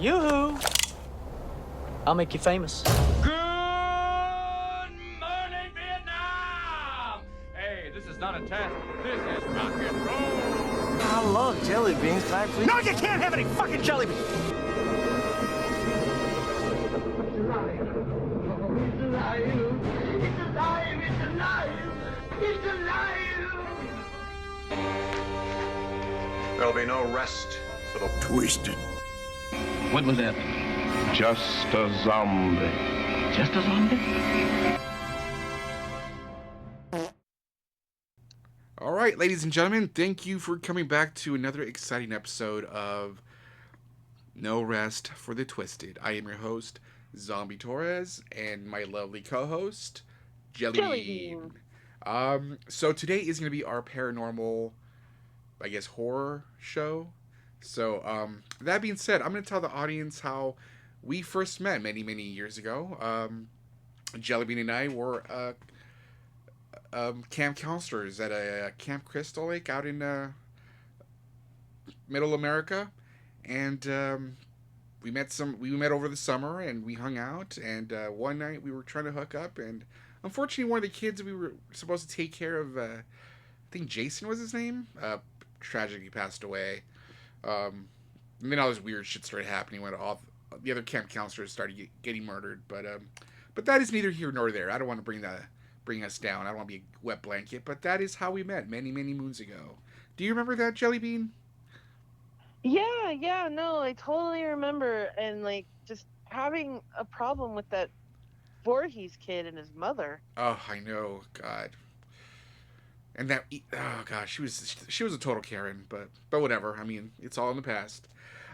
Yoo-hoo! I'll make you famous. Good morning, Vietnam! Hey, this is not a test. This is rock and roll. I love jelly beans. Can I please? No, you can't have any fucking jelly beans! It's alive. It's alive. It's alive. It's alive. It's alive. There'll be no rest for the Twisted. What was that? Just a zombie. Just a zombie? All right, ladies and gentlemen, thank you for coming back to another exciting episode of No Rest for the Twisted. I am your host, Zombie Torres, and my lovely co-host, Jelly Bean. So today is going to be our paranormal, I guess, horror show. So, that being said, I'm going to tell the audience how we first met many, many years ago. Jelly Bean and I were camp counselors at a Camp Crystal Lake out in Middle America, and we met over the summer, and we hung out. And one night we were trying to hook up, and unfortunately, one of the kids we were supposed to take care of, I think Jason was his name, tragically passed away. And then all this weird shit started happening when all the other camp counselors started getting murdered. But that is neither here nor there. I don't want to bring us down. I don't want to be a wet blanket. But that is how we met many, many moons ago. Do you remember that, Jelly Bean? Yeah, no, I totally remember, and like just having a problem with that Voorhees kid and his mother. Oh, I know, God. And that, oh gosh, she was a total Karen, but whatever. I mean, it's all in the past.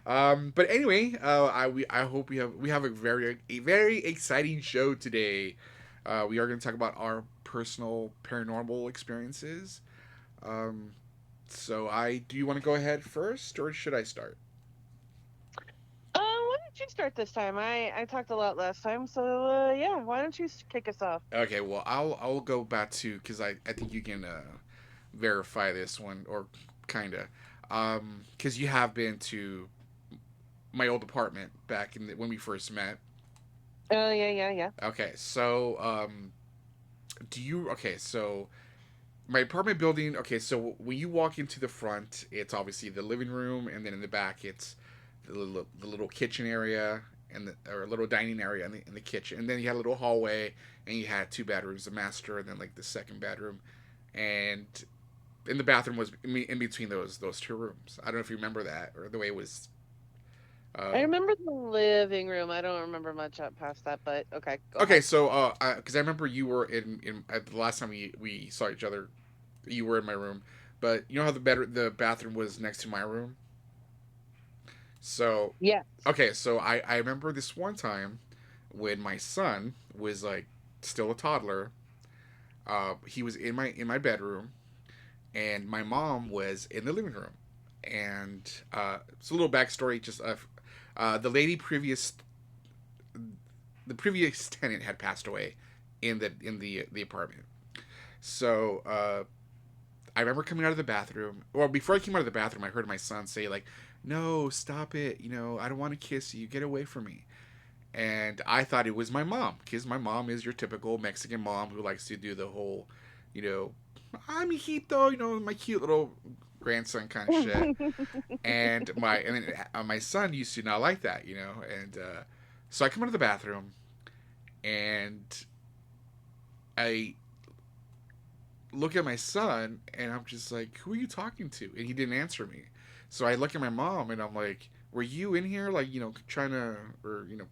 But anyway, I hope we have a very exciting show today. We are going to talk about our personal paranormal experiences. So do you want to go ahead first, or should I start? Why don't you start this time? I talked a lot last time, so yeah, why don't you kick us off? Okay, well, I'll go back to, because I think you can verify this one, or kinda, because you have been to my old apartment back when we first met. Oh yeah. Okay, so so my apartment building. Okay, so when you walk into the front, it's obviously the living room, and then in the back, it's the little kitchen area or a little dining area in the kitchen, and then you had a little hallway, and you had two bedrooms, the master, and then like the second bedroom, and the bathroom was in between those two rooms. I don't know if you remember that, or the way it was. I remember the living room. I don't remember much up past that, but okay. Go Okay, ahead. so because I remember you were in at the last time we saw each other, you were in my room, but you know how the bathroom was next to my room. So Yeah. okay, so I remember this one time when my son was like still a toddler. He was in my bedroom, and my mom was in the living room. And it's a little backstory. Just the previous tenant had passed away in the apartment. So I remember coming out of the bathroom. Well, before I came out of the bathroom, I heard my son say like, "No, stop it! You know, I don't want to kiss you. Get away from me." And I thought it was my mom, because my mom is your typical Mexican mom who likes to do the whole, you know, "I'm hijito," you know, my cute little grandson kind of shit. And my son used to not like that, you know. And so I come out of the bathroom, and I look at my son, and I'm just like, "Who are you talking to?" And he didn't answer me. So I look at my mom, and I'm like, "Were you in here, like, you know, trying to, or, you know,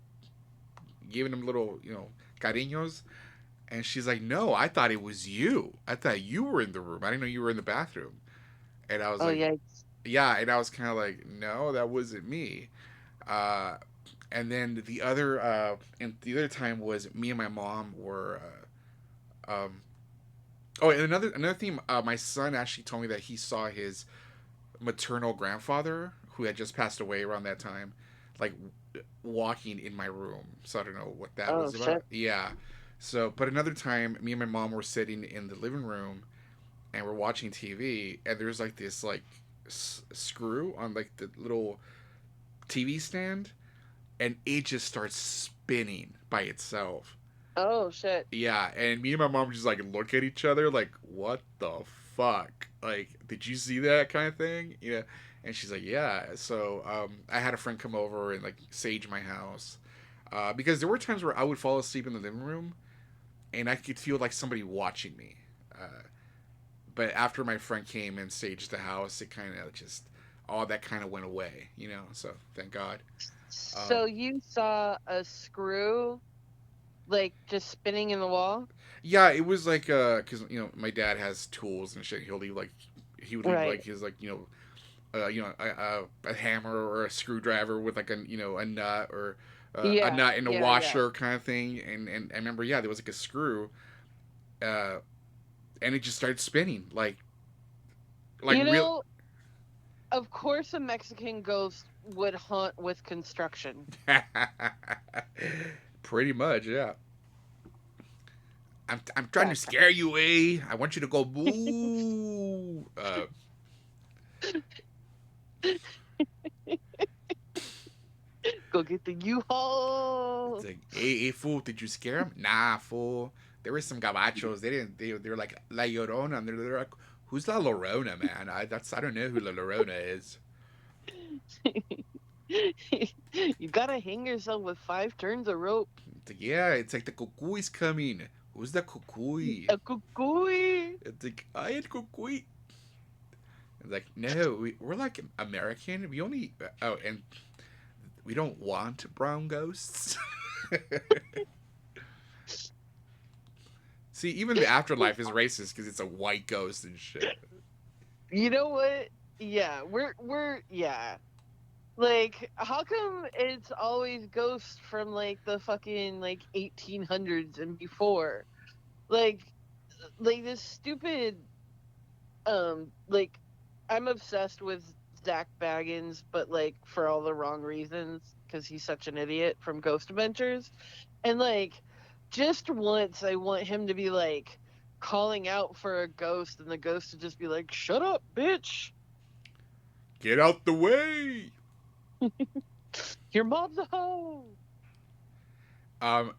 giving him little, you know, cariños?" And she's like, "No, I thought it was you. I thought you were in the room. I didn't know you were in the bathroom." And I was Oh like, yeah. "Yeah." And I was kind of like, "No, that wasn't me." And then the other time was me and my mom were, oh, and another thing, my son actually told me that he saw his maternal grandfather, who had just passed away around that time, like walking in my room. So I don't know what that was about. Shit. Yeah. So, but another time, me and my mom were sitting in the living room, and we're watching TV, and there's like this like screw on like the little TV stand, and it just starts spinning by itself. Oh shit. Yeah, and me and my mom just like look at each other like, what the fuck? Like, did you see that kind of thing? Yeah. And she's like, yeah. So I had a friend come over and like sage my house. Because there were times where I would fall asleep in the living room and I could feel like somebody watching me. But after my friend came and saged the house, it kind of just, all that kind of went away, you know? So thank God. So you saw a screw like just spinning in the wall? Yeah, it was like, cause you know my dad has tools and shit. He would leave Right. like his like a hammer or a screwdriver with like a nut or a Yeah, nut and a yeah, yeah. washer kind of thing. And I remember, yeah, there was like a screw, uh, and it just started spinning like You real. know, of course a Mexican ghost would haunt with construction. Pretty much, yeah. I'm trying to That scare you, eh? I want you to go boo. Go get the It's U-Haul. like, hey, fool, did you scare him? Nah, fool. There were some gabachos. They didn't. They were like La Llorona. And they're like, who's La Llorona, man? I don't know who La Llorona is. You gotta hang yourself with 5 turns of rope. It's like, yeah, it's like the cucuy's coming. Who's the cucuy? A cucuy. It's like, I had cucuy. It's like, no, we're like American. We only and we don't want brown ghosts. See, even the afterlife is racist because it's a white ghost and shit. You know what? Yeah, yeah. Like, how come it's always ghosts from like the fucking like 1800s and before? Like, this stupid like I'm obsessed with Zach Baggins, but like for all the wrong reasons because he's such an idiot from Ghost Adventures. And like just once I want him to be like calling out for a ghost and the ghost to just be like, "Shut up, bitch. Get out the way. Your mom's a hoe."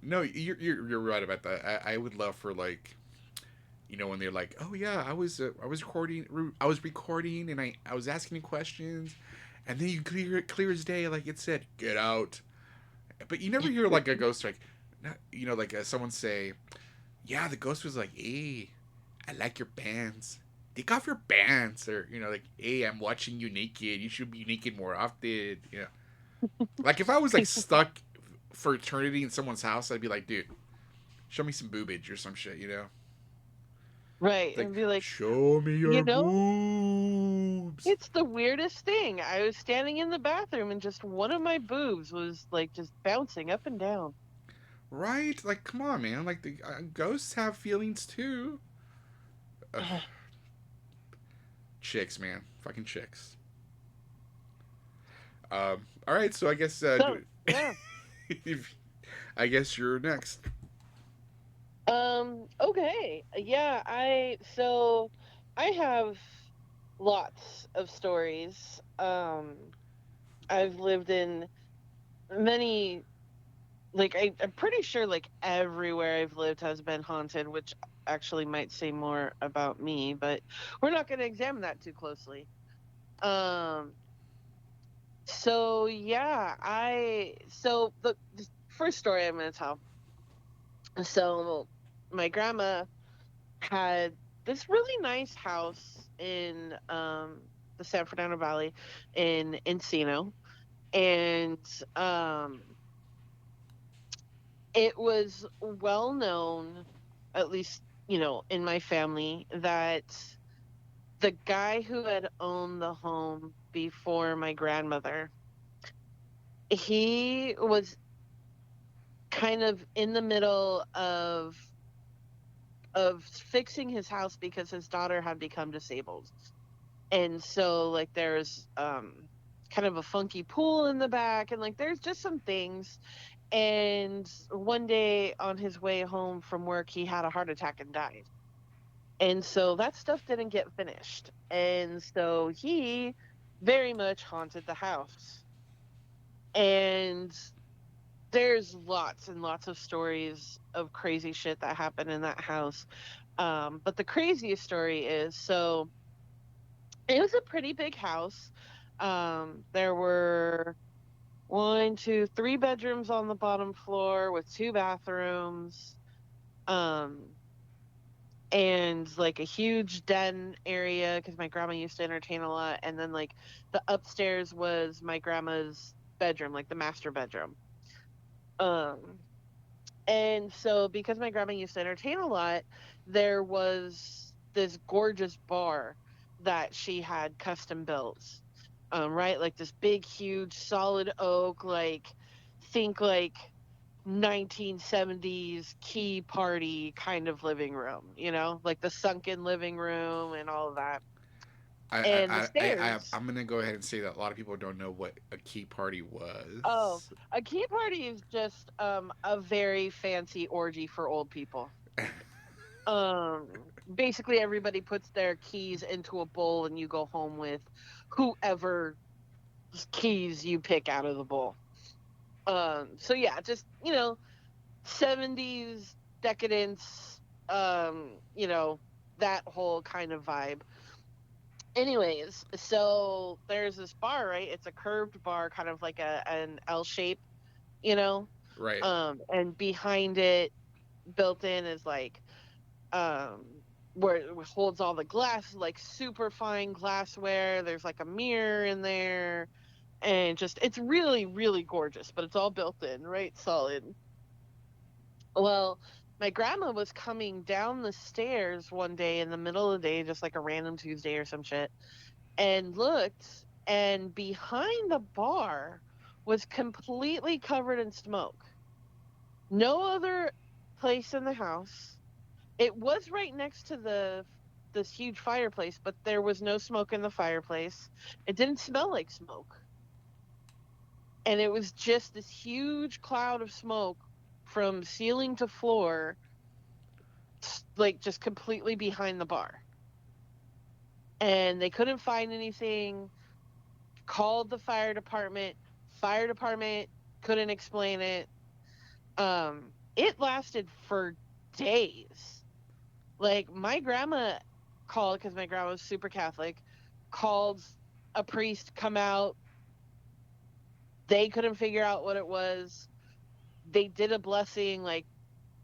No, you're right about that. I would love for like, you know, when they're like, oh yeah, I was recording and I was asking you questions, and then you clear as day, like it said, get out. But you never hear like a ghost like, you know, like someone say, yeah, the ghost was like, hey, I like your bands. Take off your bands, or you know, like, hey, I'm watching you naked. You should be naked more often. You know, like if I was like stuck for eternity in someone's house, I'd be like, dude, show me some boobage or some shit. You know, Right. it's like, And be like, show me you your know, boobs. it's the weirdest thing. I was standing in the bathroom and just one of my boobs was like just bouncing up and down. Right? Like, come on, man. Like the ghosts have feelings too. Ugh. Chicks, man, fucking chicks. All right, so I guess So, yeah. I guess you're next. Okay. Yeah, I have lots of stories. I've lived in many, like I'm pretty sure like everywhere I've lived has been haunted, which actually might say more about me, but we're not going to examine that too closely. Um, so yeah, the first story I'm going to tell. So my grandma had this really nice house in the San Fernando Valley in Encino, and um, it was well known, at least in my family, that the guy who had owned the home before my grandmother, he was kind of in the middle of fixing his house because his daughter had become disabled. And so like there's kind of a funky pool in the back, and like there's just some things. And one day on his way home from work, he had a heart attack and died. And so that stuff didn't get finished. And so he very much haunted the house. And there's lots and lots of stories of crazy shit that happened in that house. But the craziest story is, so it was a pretty big house. There were one, two, three bedrooms on the bottom floor with two bathrooms. Um, and like a huge den area because my grandma used to entertain a lot. And then like the upstairs was my grandma's bedroom, like the master bedroom. Um, and so because my grandma used to entertain a lot, there was this gorgeous bar that she had custom built. Right, like this big, huge, solid oak, like think like 1970s key party kind of living room, like the sunken living room and all of that. And the stairs. I'm gonna go ahead and say that a lot of people don't know what a key party Oh, was. a key party is just a very fancy orgy for old people. Um, Basically everybody puts their keys into a bowl and you go home with whoever keys you pick out of the bowl. So yeah, just 70s decadence, that whole kind of vibe. Anyways, so there's this bar, right? It's a curved bar, kind of like an L shape, you know. Right. And behind it, built in, is like where it holds all the glass, like super fine glassware. There's like a mirror in there, and just it's really, really gorgeous, but it's all built in, right? Solid. Well, my grandma was coming down the stairs one day in the middle of the day, just like a random Tuesday or some shit, and looked, and behind the bar was completely covered in smoke. No other place in the house. It was right next to this huge fireplace, but there was no smoke in the fireplace. It didn't smell like smoke. And it was just this huge cloud of smoke from ceiling to floor, like just completely behind the bar. And they couldn't find anything, called the fire department couldn't explain it. It lasted for days. Like my grandma called, because my grandma was super Catholic, called a priest come out. They couldn't figure out what it was. They did a blessing, like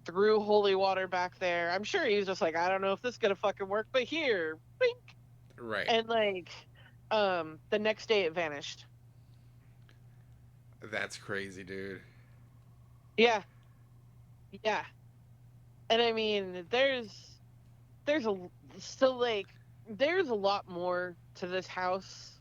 threw holy water back there. I'm sure he was just like, I don't know if this is gonna fucking work, but here, bink. Right. And like the next day it vanished. That's crazy, dude. Yeah. Yeah. And I mean, there's a still like there's a lot more to this house.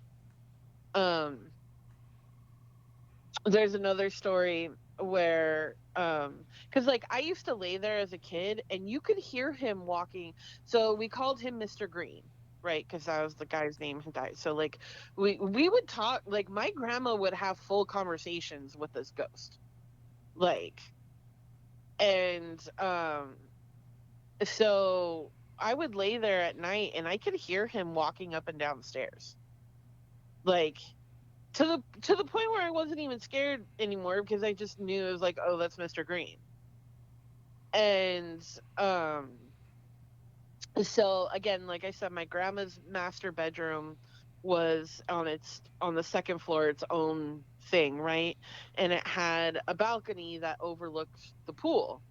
There's another story where because like I used to lay there as a kid and you could hear him walking. So we called him Mr. Green, right? Because that was the guy's name who died. So like we would talk, like my grandma would have full conversations with this ghost, like. And so I would lay there at night and I could hear him walking up and down the stairs, like to the point where I wasn't even scared anymore because I just knew it was like, oh, that's Mr. Green. And so again, like I said, my grandma's master bedroom was on the second floor, its own thing, right? And it had a balcony that overlooked the pool.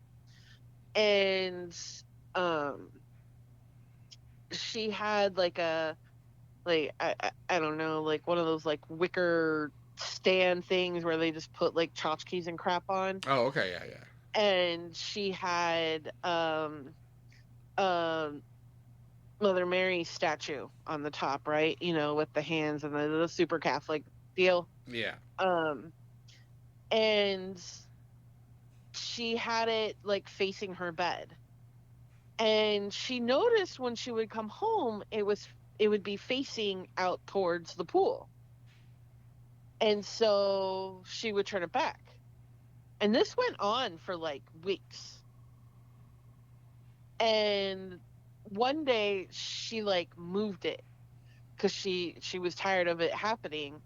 And um she had like I don't know, like one of those like wicker stand things where they just put like tchotchkes and crap on. Oh, okay, yeah, yeah. And she had um Mother Mary statue on the top, right? With the hands and the super Catholic deal. Yeah. Um and she had it like facing her bed. And she noticed when she would come home, it would be facing out towards the pool. And so she would turn it back. And this went on for like weeks. And one day she like moved it because she was tired of it happening.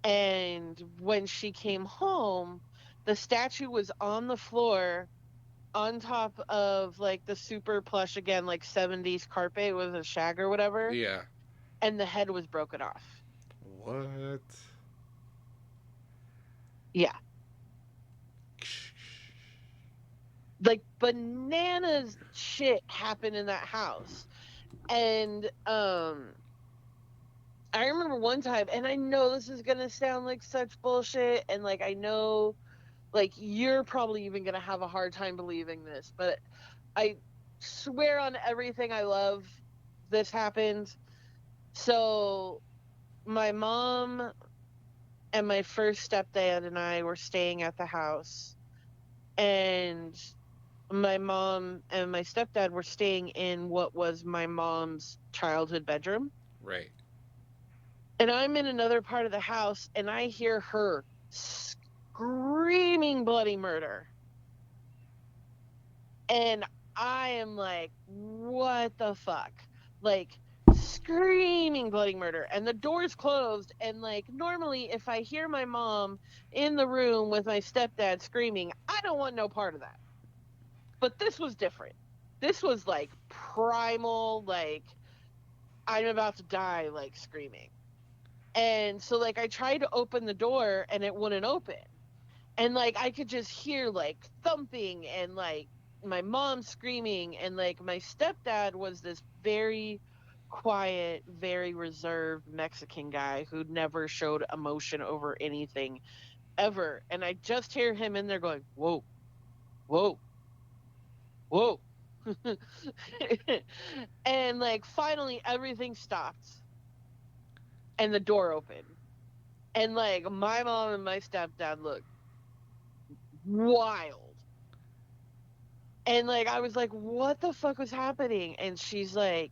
And when she came home, the statue was on the floor on top of like the super plush, again, like 70s carpet with a shag or whatever, Yeah. and the head was broken off. What? Yeah. Like bananas shit happened in that house. And I remember one time, and I know this is gonna sound like such bullshit, and like I know like you're probably even gonna have a hard time believing this, but I swear on everything I love, this happened. So my mom and my first stepdad and I were staying at the house, and my mom and my stepdad were staying in what was my mom's childhood bedroom. Right. And I'm in another part of the house and I hear her screaming bloody murder. And I am like, what the fuck? Like, screaming bloody murder. And the door's closed. And, like, normally if I hear my mom in the room with my stepdad screaming, I don't want no part of that. But this was different. This was like primal, like, I'm about to die, like, screaming. And so, like, I tried to open the door and it wouldn't open. And like I could just hear like thumping and like my mom screaming, and like my stepdad was this very quiet, very reserved Mexican guy who never showed emotion over anything ever. And I just hear him in there going, whoa, whoa, whoa. And like finally everything stopped and the door opened. And like my mom and my stepdad looked wild. And like I was like, what the fuck was happening? And she's like,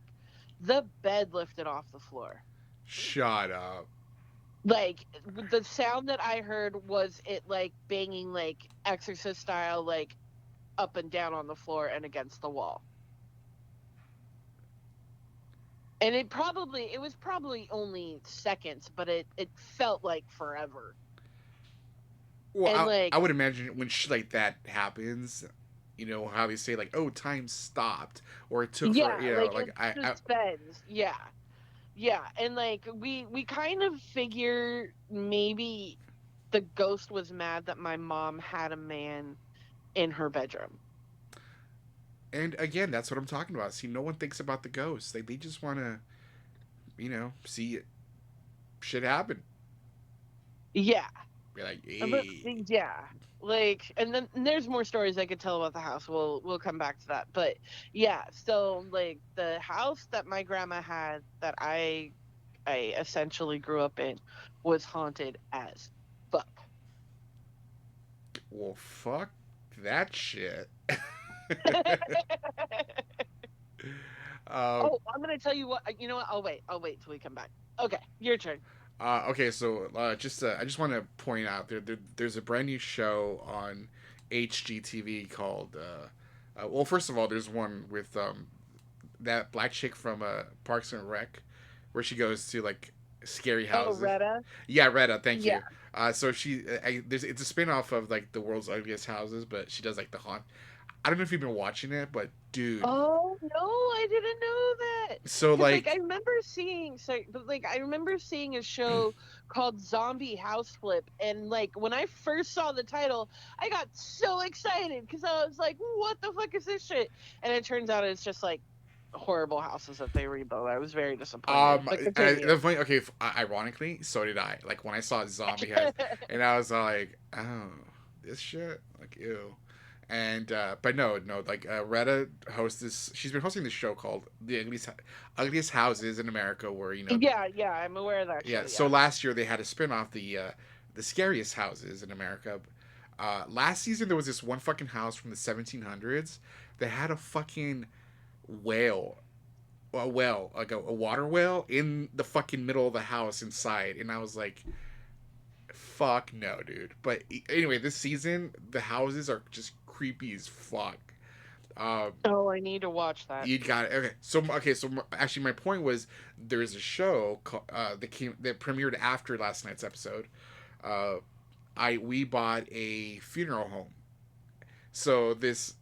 the bed lifted off the floor. Shut up. Like the sound that I heard was it like banging like exorcist style, like up and down on the floor and against the wall. And it was probably only seconds, but it felt like forever. Well, And I like, would imagine when shit like that happens, you know how they say like, "Oh, time stopped," or it took for yeah, you know, like like it suspends. Yeah. Yeah, and like we kind of figure maybe the ghost was mad that my mom had a man in her bedroom. and again, that's what I'm talking about. See, no one thinks about the ghosts. They just want to, see shit happen. Yeah, Be like, but hey, yeah, like, and then there's more stories I could tell about the house. We'll come back to that, but yeah. So like the house that my grandma had that I essentially grew up in was haunted as fuck. well, fuck that shit. um, Oh, I'm gonna tell you what. You know what? I'll wait till we come back. Okay, your turn. okay, so I just want to point out there's a brand new show on HGTV called. Well, first of all, there's one with that black chick from Parks and Rec, where she goes to like scary Oh, houses. Retta. Yeah, Retta. Thank Yeah. you. So it's a spin off of like the world's ugliest houses, but she does like the haunt. I don't know if you've been watching it, but dude. Oh no, I didn't know that. So Cause like I like, remember seeing, sorry, but like I remember seeing a show called Zombie House Flip, and like when I first saw the title, I got so excited because I was like, "What the fuck is this shit?" And it turns out it's just like horrible houses that they rebuild. I was very disappointed. But continue. the point. Okay, ironically, so did I. Like when I saw Zombie House, and I was like, oh, this shit, like ew. And but no, like Retta hosts this. She's been hosting this show called The Ugliest Houses in America, where Yeah, yeah, I'm aware of that yeah. show. So Yeah. last year they had a spin off the scariest houses in America. Last season there was this one fucking house from the 1700s that had a fucking whale, a well, like a water whale in the fucking middle of the house inside, and I was like, fuck no, dude. But anyway, this season the houses are just creepy as fuck. Oh, I need to watch that. You got it. Okay. So actually, my point was there's a show that premiered after last night's episode, we bought a funeral home. So this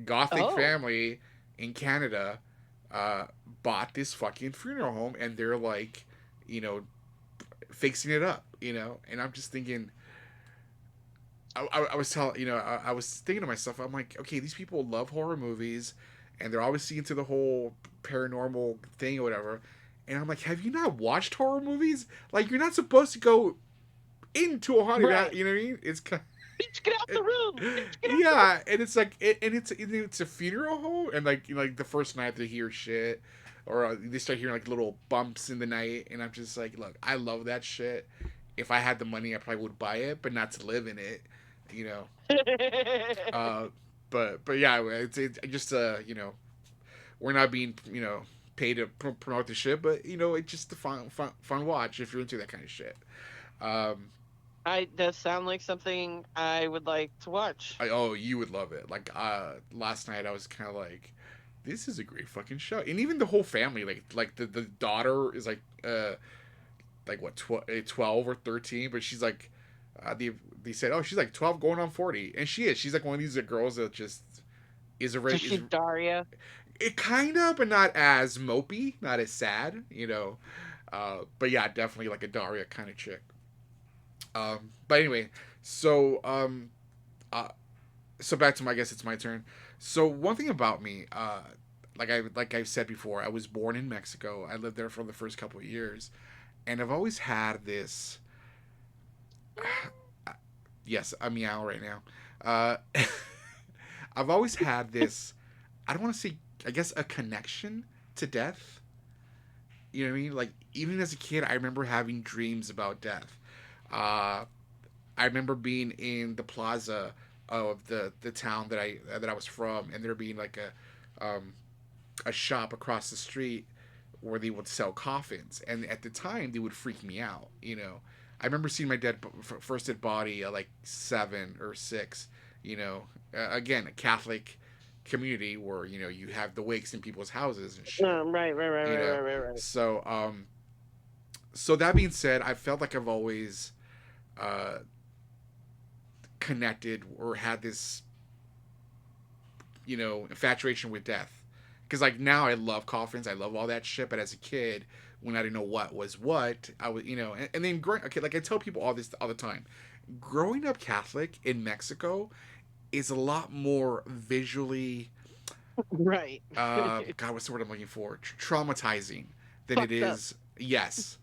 gothic Oh. family in Canada uh, bought this fucking funeral home, and they're like, you know, fixing it up, you know. And I'm just thinking, I was telling, you know, I was thinking to myself, I'm like, okay, these people love horror movies, and they're obviously into the whole paranormal thing or whatever. And I'm like, have you not watched horror movies? Like, you're not supposed to go into a haunted house. Right. You know what I mean? It's kind Bitch, get out the room. Bitch, get out yeah, and it's like, and it's a funeral home, and like, you know, like the first night they hear shit, or they start hearing like little bumps in the night, and I'm just like, look, I love that shit. If I had the money, I probably would buy it, but not to live in it, you know. the Uh, but yeah, it's just you know, we're not being, you know, paid to promote the shit, but you know, it's just a fun watch if you're into that kind of shit. Um, does sound like something I would like to watch. oh, you would love it. Like last night I was kind of like, this is a great fucking show, and even the whole family, like the daughter is like what 12 or 13, but she's like, they said, oh, she's like 12 going on 40, and she's like one of these girls that just is a Is she Daria? it kind of, but not as mopey, not as sad, you know. But yeah, definitely like a Daria kind of chick. But anyway, so uh, so back to my, I guess it's my turn. So one thing about me, like I've said before, I was born in Mexico. I lived there for the first couple of years, and I've always had this. Yes, I'm meow right now. I've always had this. I don't want to say, I guess, a connection to death. You know what I mean? Like, even as a kid, I remember having dreams about death. Uh, I remember being in the plaza of the town that I was from, and there being like a shop across the street where they would sell coffins, and at the time they would freak me out. You know, I remember seeing my first dead body at like 7 or 6. You know, again, a Catholic community where, you know, you have the wakes in people's houses and shit. You know, Right. so that being said, I felt like I've always uh, connected or had this, you know, infatuation with death. Because like now I love coffins, I love all that shit. But as a kid, when I didn't know what was what, I was, you know, and then growing, okay, like I tell people all this all the time. Growing up Catholic in Mexico is a lot more visually, Right. God, what's the word I'm looking for? Traumatizing than it Fucked up. is. Yes,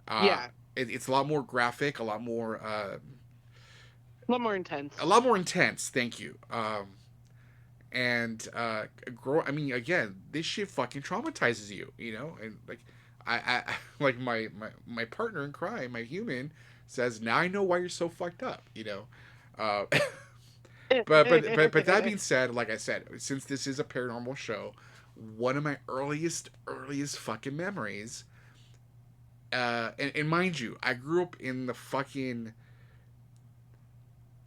Yeah. it's a lot more graphic, A lot more intense. a lot more intense. Thank you. And I mean, again, this shit fucking traumatizes you, you know. And like, I like my partner in crime, my human, says, now I know why you're so fucked up, you know. Uh, but that being said, like I said, since this is a paranormal show, one of my earliest fucking memories. And mind you, I grew up in the fucking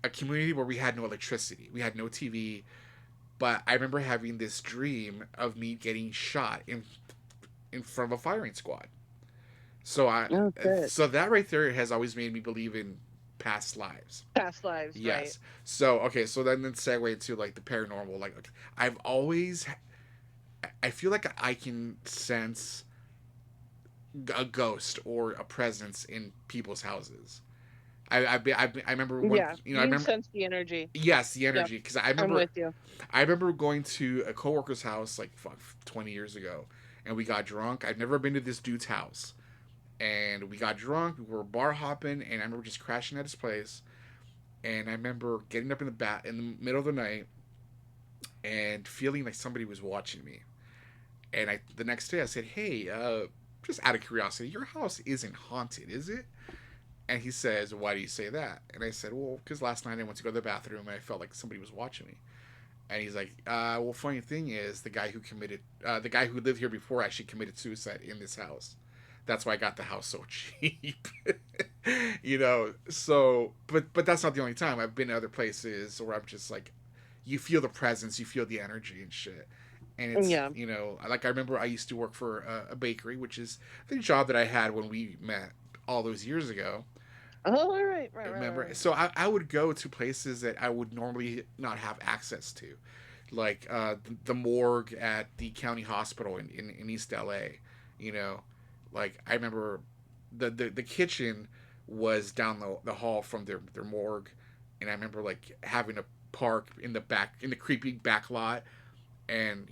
a community where we had no electricity, we had no TV, but I remember having this dream of me getting shot in front of a firing squad. So Oh, good. so that right there has always made me believe in past lives. Past lives, Yes. So okay, so then segue to like the paranormal. Like I've always, I feel like I can sense a ghost or a presence in people's houses. I remember right. one. Yeah. You know, I You remember. sense the energy. Yes, the Yep. energy. Because I'm with you. I remember going to a coworker's house like 20 years ago, and we got drunk. I've never been to this dude's house, and we got drunk. We were bar hopping, and I remember just crashing at his place. And I remember getting up in the middle of the night, and feeling like somebody was watching me. And the next day I said, "Hey, just out of curiosity, your house isn't haunted, is it?" And he says, "Why do you say that?" And I said, "Well, because last night I went to go to the bathroom and I felt like somebody was watching me." And he's like, "Well, funny thing is, the guy who lived here before actually committed suicide in this house. That's why I got the house so cheap." You know. So, but that's not the only time. I've been to other places where I'm just like, you feel the presence, you feel the energy and shit. And it's, Yeah. you know, like I remember I used to work for a bakery, which is the job that I had when we met all those years ago. Oh, right. Remember? So I would go to places that I would normally not have access to, like the morgue at the county hospital in East LA. You know, like I remember the kitchen was down the hall from their morgue, and I remember like having to park in the back in the creepy back lot, and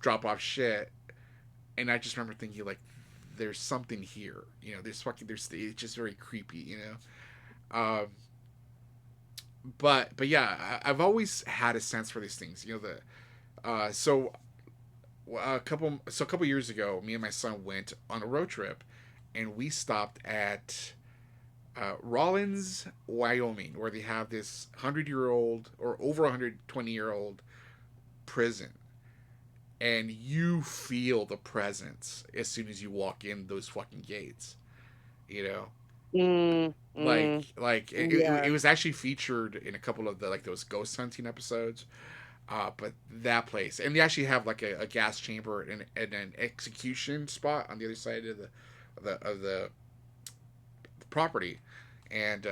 drop off shit, and I just remember thinking like, there's something here. There's it's just very creepy. Um, but yeah, I've always had a sense for these things. So a couple years ago, me and my son went on a road trip, and we stopped at Rollins, Wyoming, where they have this 100-year-old or over 120-year-old prison, and you feel the presence as soon as you walk in those fucking gates. You know, Mm, like mm, it yeah. was actually featured in a couple of the like those ghost hunting episodes. But that place, and they actually have like a gas chamber and an execution spot on the other side of the property. And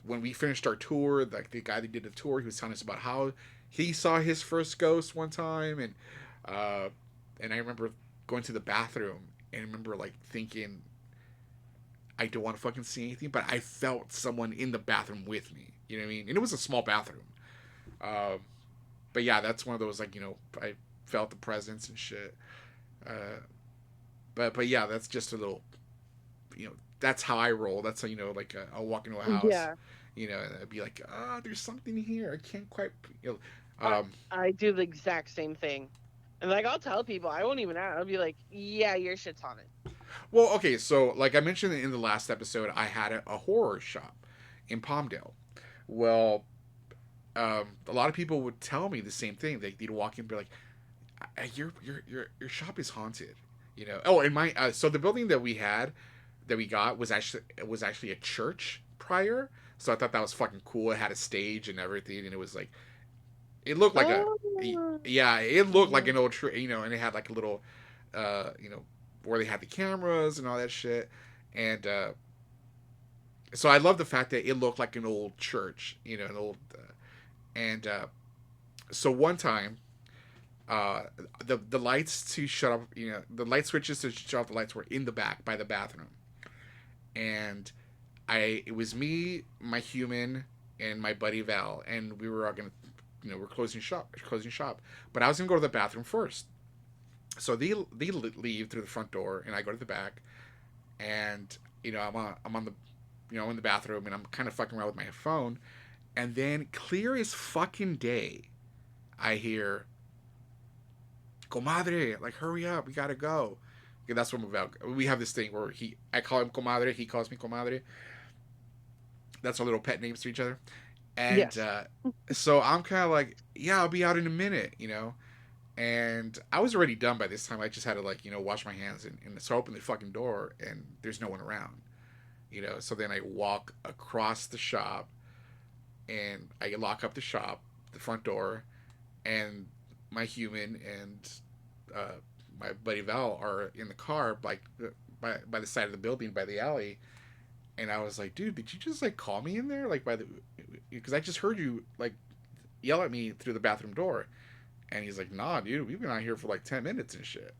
when we finished our tour, like the guy that did the tour, he was telling us about how he saw his first ghost one time, uh, and I remember going to the bathroom and I remember like thinking, I don't want to fucking see anything, but I felt someone in the bathroom with me. You know what I mean? And it was a small bathroom. Um, but yeah, that's one of those like I felt the presence and shit. Uh, but yeah, that's just a little that's how I roll. That's how like I'll walk into a house, Yeah. and I'd be like, there's something here. I can't quite. I, Um, I do the exact same thing. And like I'll tell people, I won't even ask. I'll be like, yeah, your shit's haunted. well, okay, so like I mentioned in the last episode, I had a horror shop in Palmdale. Well, a lot of people would tell me the same thing. They'd walk in and be like, your shop is haunted. Oh, and my so the building that we got was actually a church prior. So I thought that was fucking cool. It had a stage and everything, and it was like it looked like a Oh. yeah, it looked like an old and it had like a little where they had the cameras and all that shit, and so I love the fact that it looked like an old church, an old and so one time the lights to shut off the light switches to shut off the lights were in the back by the bathroom, and it was me, my human, and my buddy Val, and we were all gonna we're closing shop, but I was gonna go to the bathroom first. So they leave through the front door, and I go to the back, and I'm on the in the bathroom, and I'm kind of fucking around with my phone, and then clear as fucking day, I hear, "Comadre, like hurry up, we gotta go." Okay, that's what we have this thing where I call him comadre, he calls me comadre. That's our little pet names to each other, and Yes. so I'm kind of like, yeah, I'll be out in a minute. And I was already done by this time. I just had to like wash my hands, and so I open the fucking door, and there's no one around. So then I walk across the shop, and I lock up the shop, the front door, and my human and uh, my buddy Val are in the car, like by the side of the building, by the alley. And I was like, dude, did you just like call me in there, like because I just heard you like yell at me through the bathroom door. And he's like, nah, dude, we've been out here for like 10 minutes and shit.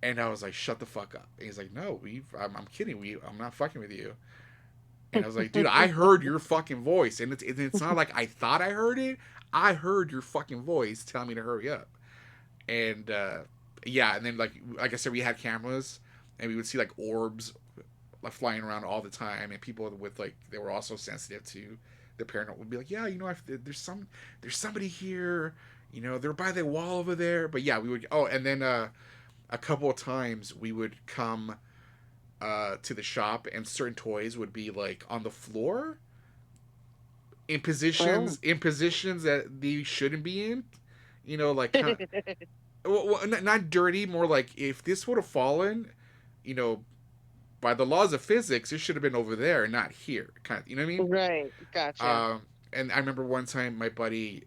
And I was like, shut the fuck up. And he's like, no, I'm kidding. I'm not fucking with you. And I was like, dude, I heard your fucking voice, and it's not like I thought I heard it. I heard your fucking voice telling me to hurry up. And yeah, and then like I said, we had cameras, and we would see like orbs like flying around all the time, and people with like they were also sensitive to the paranormal would be like, yeah, there's somebody here, they're by the wall over there. But yeah, we would. Oh, and then a couple of times we would come to the shop, and certain toys would be like on the floor Oh. in positions that they shouldn't be in. Like kind of, well, not dirty, more like if this would have fallen, you know, by the laws of physics, it should have been over there, not here. Kind of, you know what I mean? Right. Gotcha. And I remember one time my buddy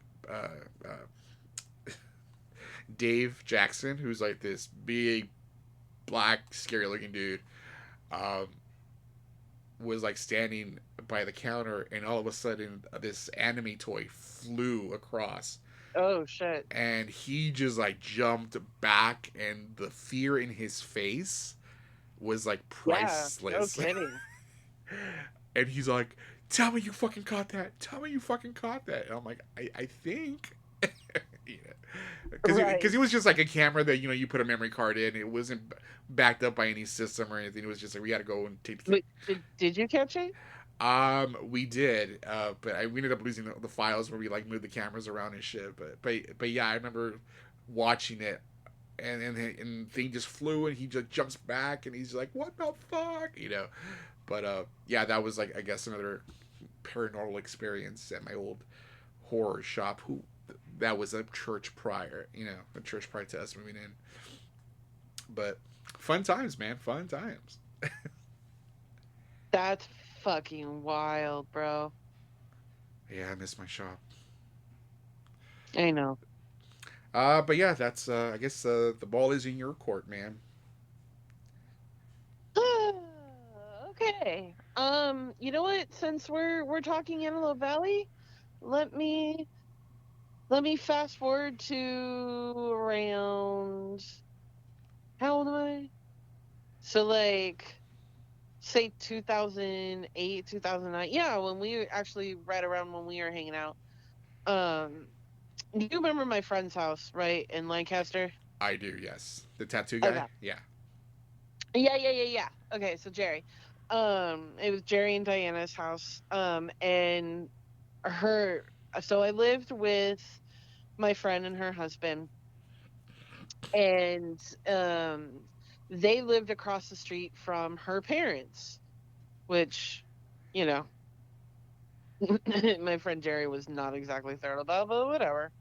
Dave Jackson, who's like this big, black, scary looking dude, um, was like standing by the counter, and all of a sudden this anime toy flew across, Oh shit. and he just like jumped back, and the fear in his face was like Yeah. No priceless. kidding. And he's like, "Tell me you fucking caught that. Tell me you fucking caught that." And I'm like, I think. Because Right. it was just like a camera that, you put a memory card in. It wasn't backed up by any system or anything. It was just like, we got to go and take the Wait, did you catch it? We did, but we ended up losing the files where we like moved the cameras around and shit. But yeah, I remember watching it, and thing just flew, and he just jumps back, and he's like, "What the fuck?" But yeah, that was like, I guess, another paranormal experience at my old horror shop. That was a church prior, a church prior to us moving in. But fun times, man, fun times. That's fucking wild, bro. Yeah, I miss my shop. I know. But yeah, that's I guess the ball is in your court, man. Okay. You know what? Since we're talking Antelope Valley, let me fast forward to around, how old am I? So like, say 2008, 2009. Yeah, when we actually right around when we were hanging out. Um, you remember my friend's house, right, in Lancaster? I do, yes. The tattoo Okay. guy, yeah. Yeah. Okay, so Jerry. It was Jerry and Diana's house. And her so I lived with my friend and her husband, and they lived across the street from her parents, which, you know, my friend Jerry was not exactly thrilled about, but whatever.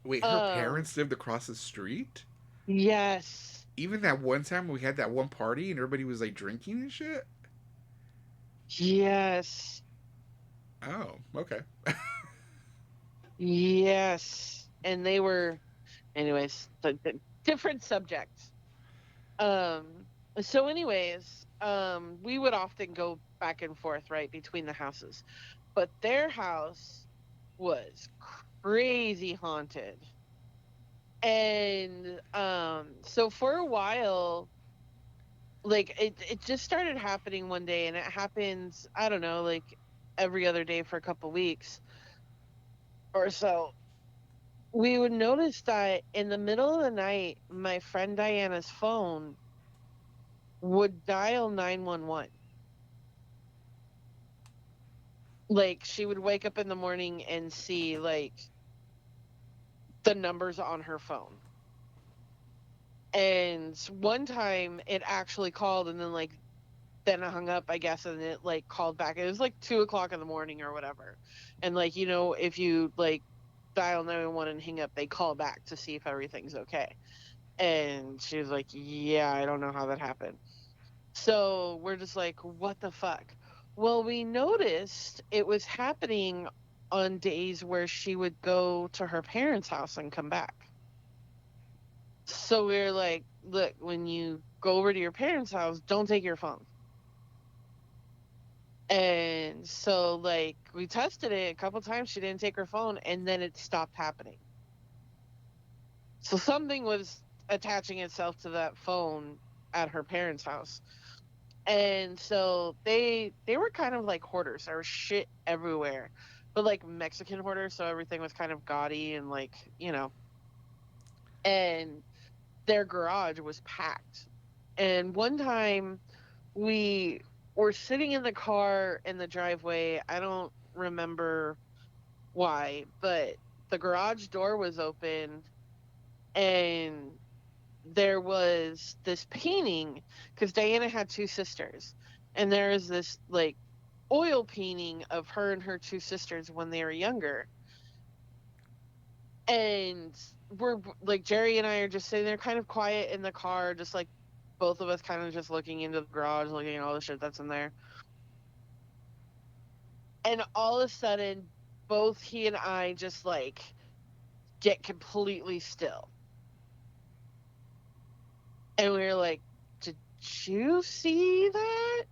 Wait, her Um, parents lived across the street? yes. Even that one time we had that one party and everybody was like drinking and shit? Yes. Oh, okay. Yes. And they were, anyways, different subjects. Um, so anyways, we would often go back and forth, right, between the houses. But their house was crazy haunted. And so for a while, like it just started happening one day, and it happens, I don't know, like every other day for a couple weeks or so. We would notice that in the middle of the night, my friend Diana's phone would dial 911. Like she would wake up in the morning and see like the numbers on her phone. And one time it actually called, and then like then I hung up, I guess, and it like called back. It was like 2 o'clock in the morning or whatever. And like, if you like dial 911 and hang up, they call back to see if everything's okay. And she was like, "Yeah, I don't know how that happened." So we're just like, what the fuck? Well, we noticed it was happening on days where she would go to her parents' house and come back. So we are like, look, when you go over to your parents' house, don't take your phone. And so, like, we tested it a couple times. She didn't take her phone, and then it stopped happening. So something was attaching itself to that phone at her parents' house. And so they were kind of like hoarders. There was shit everywhere, but like Mexican hoarders, so everything was kind of gaudy and like, and their garage was packed. And one time we were sitting in the car in the driveway. I don't remember why, but the garage door was open, and there was this painting, because Diana had two sisters, and there is this like oil painting of her and her two sisters when they were younger. And we're like, Jerry and I are just sitting there kind of quiet in the car, just like both of us kind of just looking into the garage, looking at all the shit that's in there. And all of a sudden, both he and I just like get completely still. And we were like, did you see that?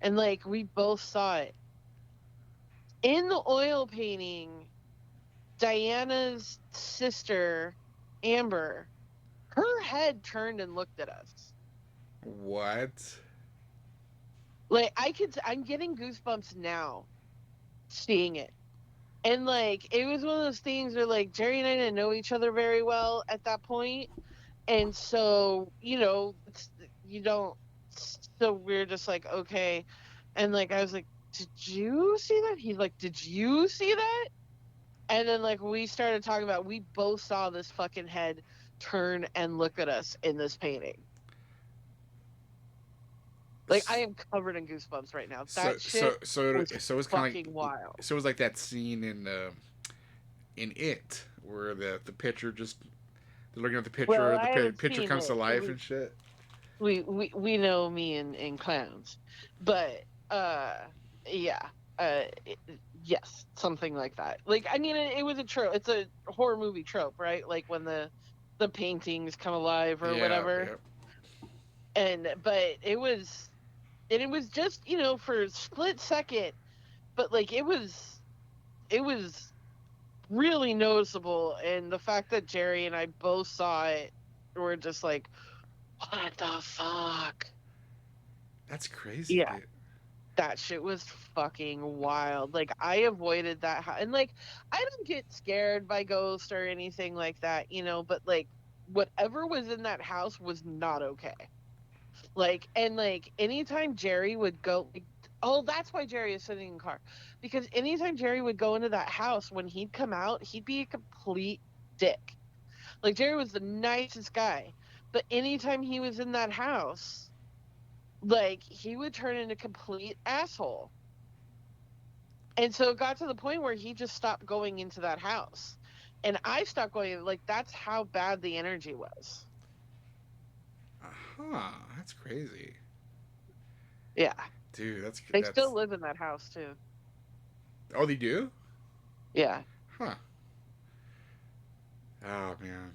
and like we both saw it in the oil painting. Diana's sister, Amber, her head turned and looked at us. What? Like I'm getting goosebumps now seeing it. And like it was one of those things where like Jerry and I didn't know each other very well at that point. And so, you don't, so we're just like, okay. And like I was like, did you see that? He's like, did you see that? And then like we started talking about, we both saw this fucking head turn and look at us in this painting. Like I am covered in goosebumps right now. That shit was So it was kind of fucking wild. so it was like that scene in It where the picture just they're looking at the picture, Well, I haven't picture seen comes to it. life and shit. We know me and clowns, but yeah, yes, something like that. Like I mean, it was a trope. It's a horror movie trope, right? Like when the paintings come alive or Yeah, whatever. yeah. But it was just, for a split second, but like it was really noticeable, and the fact that Jerry and I both saw it, we're just like, what the fuck? That's crazy, Yeah, dude. that shit was fucking wild. Like I avoided that and like I don't get scared by ghosts or anything like that, but like whatever was in that house was not okay. Like, and like anytime Jerry would go, like, oh, that's why Jerry is sitting in the car, because anytime Jerry would go into that house, when he'd come out, he'd be a complete dick. Like Jerry was the nicest guy, but anytime he was in that house, like he would turn into a complete asshole. And so it got to the point where he just stopped going into that house. And I stopped going, like, that's how bad the energy was. Huh, that's crazy. Yeah. Dude, They that's still live in that house, too. Oh, they do? Yeah. Huh. Oh man.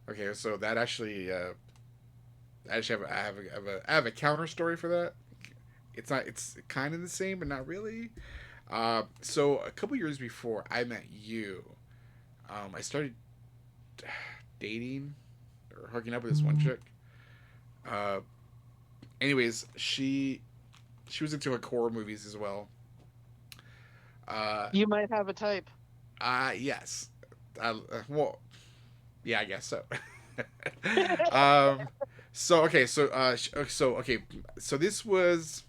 Okay, so that actually I actually I have a counter story for that. It's kind of the same but not really. So a couple years before I met you, I started dating or hooking up with this one chick. Uh, anyways, she was into like horror movies as well. Uh, You might have a type. yes. Well, yeah, I guess so. um, so okay, so this was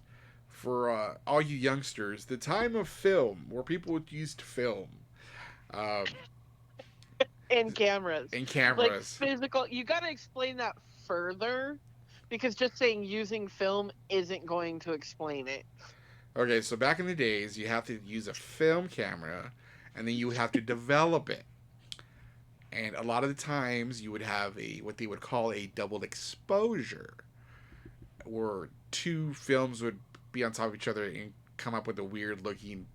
for all you youngsters, the time of film where people used to film. Um, In cameras. in Like cameras. physical. You got to explain that further, because just saying using film isn't going to explain it. Okay, so back in the days, you have to use a film camera, and then you would have to develop it. And a lot of the times, you would have a what they would call a double exposure, where two films would be on top of each other and come up with a weird looking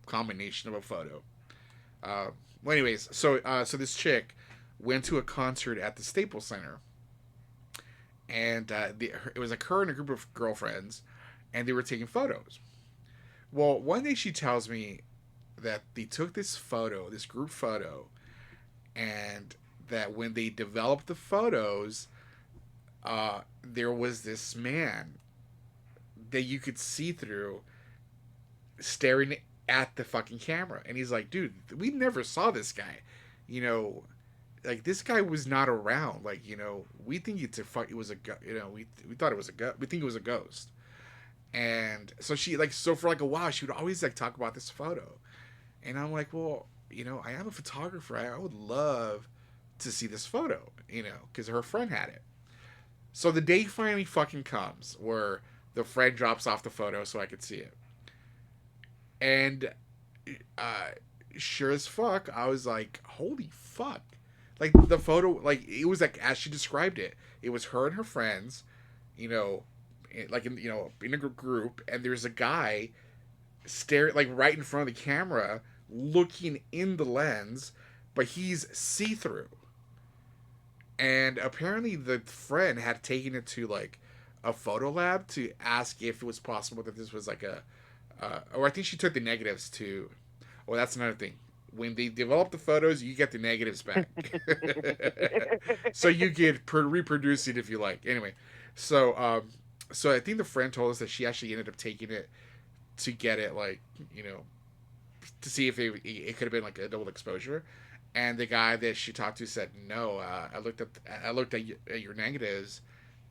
combination of a photo. Uh, well, anyways, so this chick went to a concert at the Staples Center, and it was like her and a group of girlfriends, and they were taking photos. Well, one day she tells me that they took this photo, this group photo, and that when they developed the photos, there was this man that you could see through staring at the fucking camera, and he's like, "Dude, we never saw this guy, like this guy was not around. Like, we think it was a we thought it was we think it was a ghost." And so so for like a while, she would always like talk about this photo, and I'm like, well, I am a photographer. I would love to see this photo, because her friend had it. So the day finally fucking comes where the friend drops off the photo so I could see it. And sure as fuck, I was like, holy fuck. Like the photo, like it was like as she described it. It was her and her friends, like in a group, and there's a guy staring like right in front of the camera, looking in the lens, but he's see-through. And apparently the friend had taken it to like a photo lab to ask if it was possible that this was like a, or I think she took the negatives too. Well, that's another thing. When they develop the photos, you get the negatives back, so you can reproduce it if you like. Anyway, so so I think the friend told us that she actually ended up taking it to get it like to see if it could have been like a double exposure, and the guy that she talked to said no. I looked at your negatives,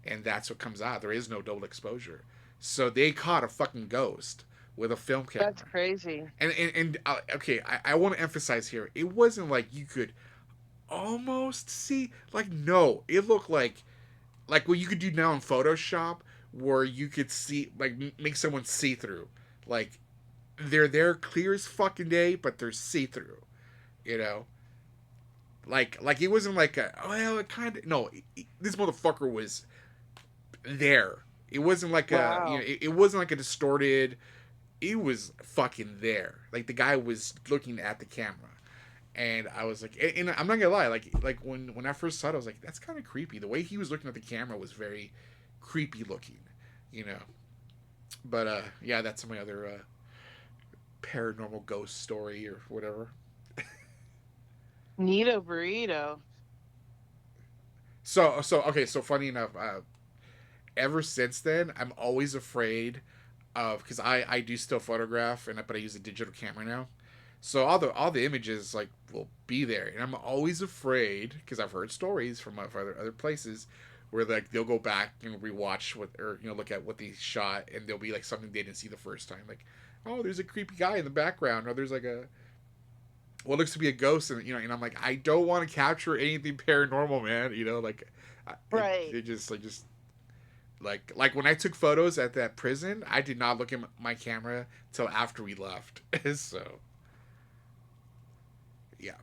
and that's what comes out. There is no double exposure. So they caught a fucking ghost with a film camera. That's crazy. And okay, I want to emphasize here. It wasn't like you could almost see. Like no, it looked like what you could do now in Photoshop, where you could see like make someone see through. Like they're there clear as fucking day, but they're see through. You know, like it wasn't like a well, it kind of no. This motherfucker was there. It wasn't like Wow. it wasn't like a distorted. It was fucking there. Like the guy was looking at the camera, and I was like, and I'm not gonna lie, like when I first saw it, I was like, that's kind of creepy. The way he was looking at the camera was very creepy looking, you know. But yeah, that's my other paranormal ghost story or whatever. Nito burrito. So okay, so funny enough, ever since then, I'm always afraid of because I do still photograph but I use a digital camera now, so all the images like will be there, and I'm always afraid because I've heard stories from other places where like they'll go back and rewatch what or look at what they shot, and there'll be like something they didn't see the first time, like oh there's a creepy guy in the background, or there's like a what looks to be a ghost, and I'm like I don't want to capture anything paranormal, man, like Right. it just like when I took photos at that prison, I did not look at my camera till after we left. So yeah.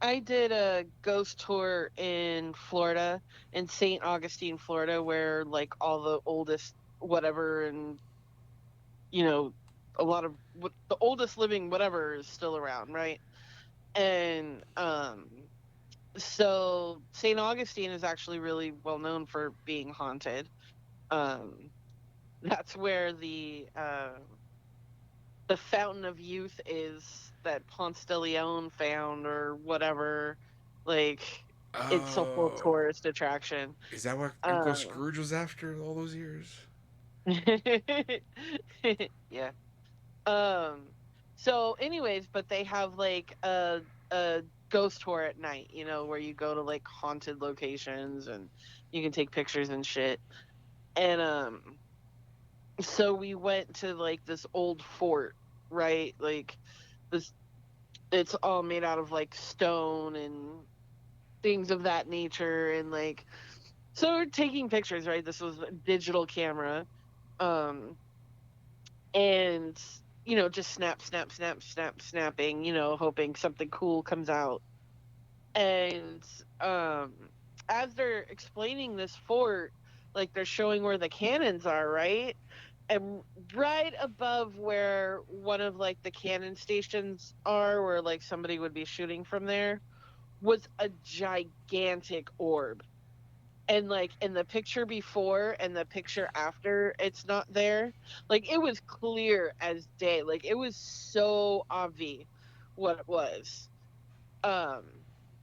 I did a ghost tour in Florida, in St. Augustine, Florida, where like all the oldest whatever and you know a lot of the oldest living whatever is still around, right? And so St. Augustine is actually really well known for being haunted. Um, that's where the fountain of youth is that Ponce de Leon found or whatever. Like it's a whole Oh, tourist attraction. is that what Uncle Um, Scrooge was after all those years? yeah. Um, so anyways, but they have like a ghost tour at night, where you go to like haunted locations and you can take pictures and shit. And so we went to like this old fort, right? Like this it's all made out of like stone and things of that nature, and like so we're taking pictures, right? This was a digital camera. Um and just snapping, hoping something cool comes out. And um as they're explaining this fort, like they're showing where the cannons are, right? And right above where one of like the cannon stations are, where like somebody would be shooting from there, was a gigantic orb. And like in the picture before and the picture after it's not there, like it was clear as day, like it was so obvious what it was. um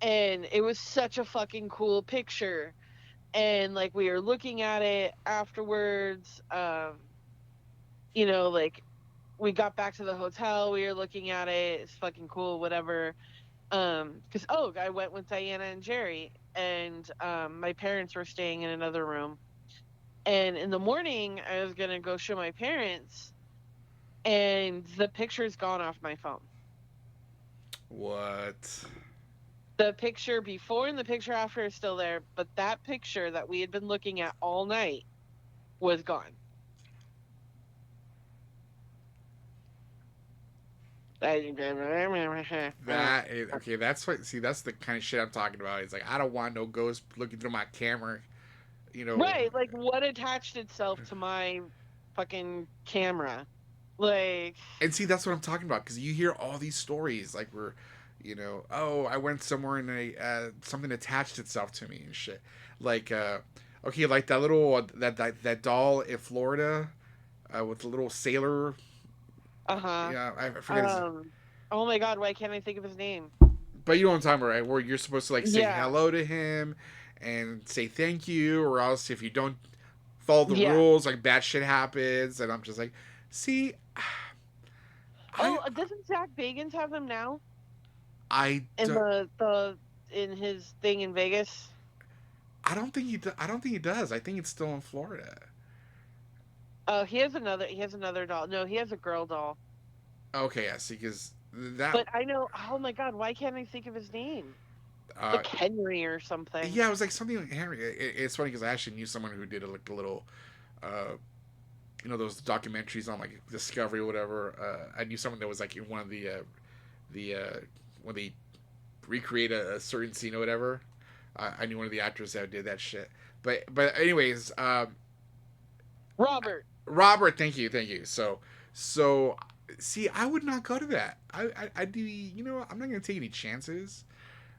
and it was such a fucking cool picture. And like we were looking at it afterwards, like we got back to the hotel, we were looking at it, it's fucking cool, whatever. Because I went with Diana and Jerry, and my parents were staying in another room. And in the morning, I was gonna go show my parents, and the picture's gone off my phone. What? The picture before and the picture after is still there, but that picture that we had been looking at all night was gone. That is okay. That's what. See, that's the kind of shit I'm talking about. It's like I don't want no ghost looking through my camera. You know. Right, like what attached itself to my fucking camera? Like, And see, that's what I'm talking about because you hear all these stories like where, You know, oh, I went somewhere and something attached itself to me and shit. Like, okay, like that little that doll in Florida with the little sailor. Uh-huh. Yeah, I forget his. Um, oh my God, why can't I think of his name? But you know what I'm talking about, right? Where you're supposed to like say Yeah, hello to him and say thank you, or else if you don't follow the yeah. rules, like bad shit happens. And I'm just like, see, I Oh, doesn't Zach Bagans have him now I in don't. the in his thing in Vegas? I don't think he. I don't think he does. I think it's still in Florida. Oh, he has another doll. No, he has a girl doll. Okay, yeah. See, because that. But I know. Oh my God, why can't I think of his name? Uh, Like Henry or something. yeah, it was like something like Henry. It's funny because I actually knew someone who did like a little, uh, those documentaries on like Discovery or whatever. I knew someone that was like in one of the when they recreate a certain scene or whatever. I knew one of the actors that did that shit. But anyways, Robert. Robert, thank you. So see, I would not go to that. I do. I'm not gonna take any chances.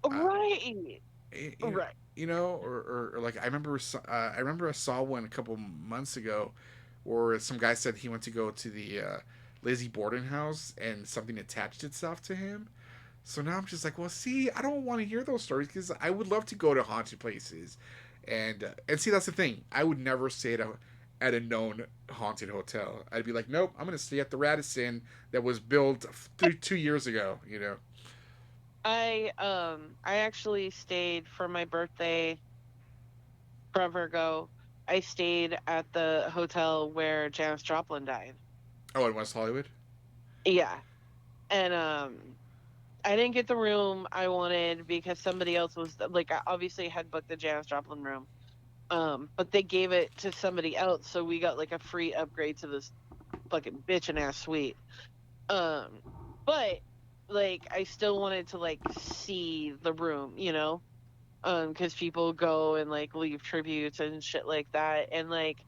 Uh, Right. you, Right. or like I remember I saw one a couple months ago where some guy said he went to go to the Lizzie Borden house and something attached itself to him. So now I'm just like, well, see, I don't want to hear those stories because I would love to go to haunted places, and see that's the thing. I would never stay at a known haunted hotel. I'd be like, nope, I'm gonna stay at the Radisson that was built 2 years ago. I actually stayed for my birthday forever ago. I stayed at the hotel where Janis Joplin died. Oh, in West Hollywood. Yeah. And I didn't get the room I wanted because somebody else was like I obviously had booked the Janis Joplin room. But they gave it to somebody else, so we got like a free upgrade to this fucking bitchin' ass suite. Um, but like I still wanted to like see the room, because people go and like leave tributes and shit like that, and like